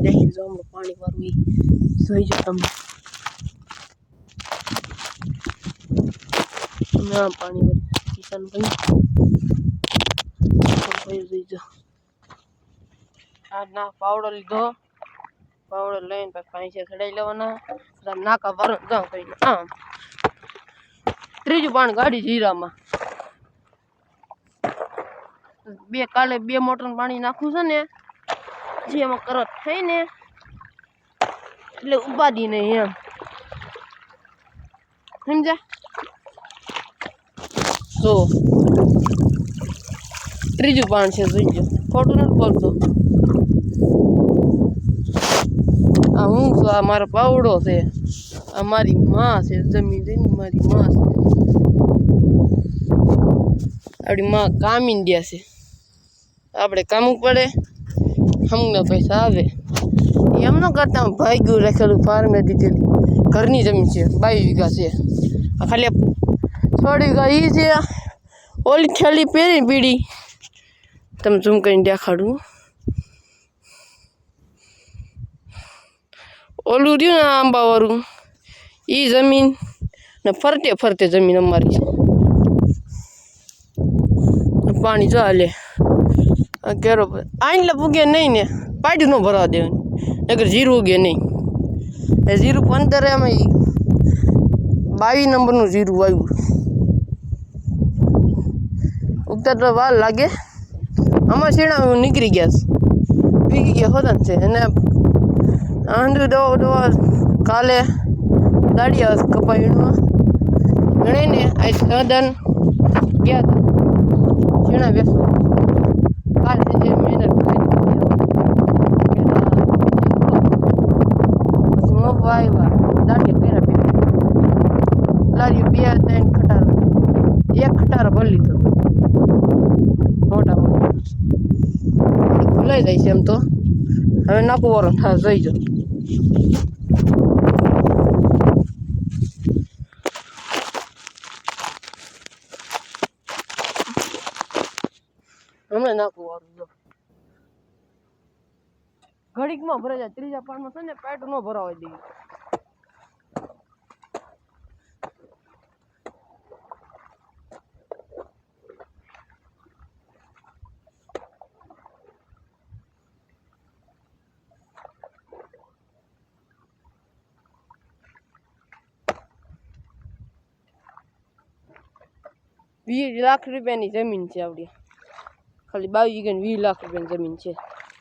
નાખી જો હમણાં પાણી વાળું એ જોઈ જો તમે ના પાણી વાળું કિશન ભાઈ જોઈ જો આ ના પાવડો લીધો પાવડો લઈને પછી પાંચે ચડાઈ લેવાના નાકા ભરણ જાવ કઈ આમ ત્રીજું પાણી ગાડી જીરામાં કાલે 2 મોટર પાણી નાખવું છે ને જે એમાં કરત થઈ ને એટલે ઉપાડી નહીં એમ સમજ્યા જો ત્રીજું પાણી છે જોઈજો ખોટું નથી બોલતો આ હું છું આ મારો પાવડો છે આ મારી માં છે જમીન છે ને મારી માં છે આપણી માં કામીને દે છે આપણે કામવું પડે અમને પૈસા આવે એમ ન કરતા ભાગ્યું રાખેલું ફાર્મે દીધેલી ઘરની જમીન છે 22 વીઘા છે આ ખાલી 16 વીઘા એ છે ઓલી થેલી પહેરી પીડી તમે ઝૂમ કરીને દેખાડું ઓલું રહ્યું ને આંબાવાળું એ જમીન ને ફરતે ફરતે જમીન અમારી પાણી ચાલે કેરો આઈને પૂગે નહીં ને પાડ્યું ન ભરવા દેવાનું નગર જીરું ઉગે નહીં એ જીરું 15 એમાં 22 નંબરનું જીરું આવ્યું ઉગતા તો વાર લાગે આમાં શેણા નીકળી ગયા વીગી ગયા હોતા છે અને આંધુ દવા કાલે દાડી આવે કપાવીમાં ગણીને આ સાધન ગયા હતા શેણા બેસો કાલે જે મહેનત આવ્યા દાડી પહેરા પહેરા લારી 2-3 ખટારો 1 ખટારો ભરી લીધો મોટા મોટા ભૂલાઈ જાય છે એમ તો હવે નાખું વાળો હા જોઈ જો હમણાં નાખું વાળું જો ઘડીકમાં ભરાઈ જાય ત્રીજા પાનમાં છે ને પેટ ન ભરાવા દઈએ ₹20 લાખ ની જમીન છે આપડી ખાલી 22 વીઘા 20 લાખ રૂપિયાની જમીન છે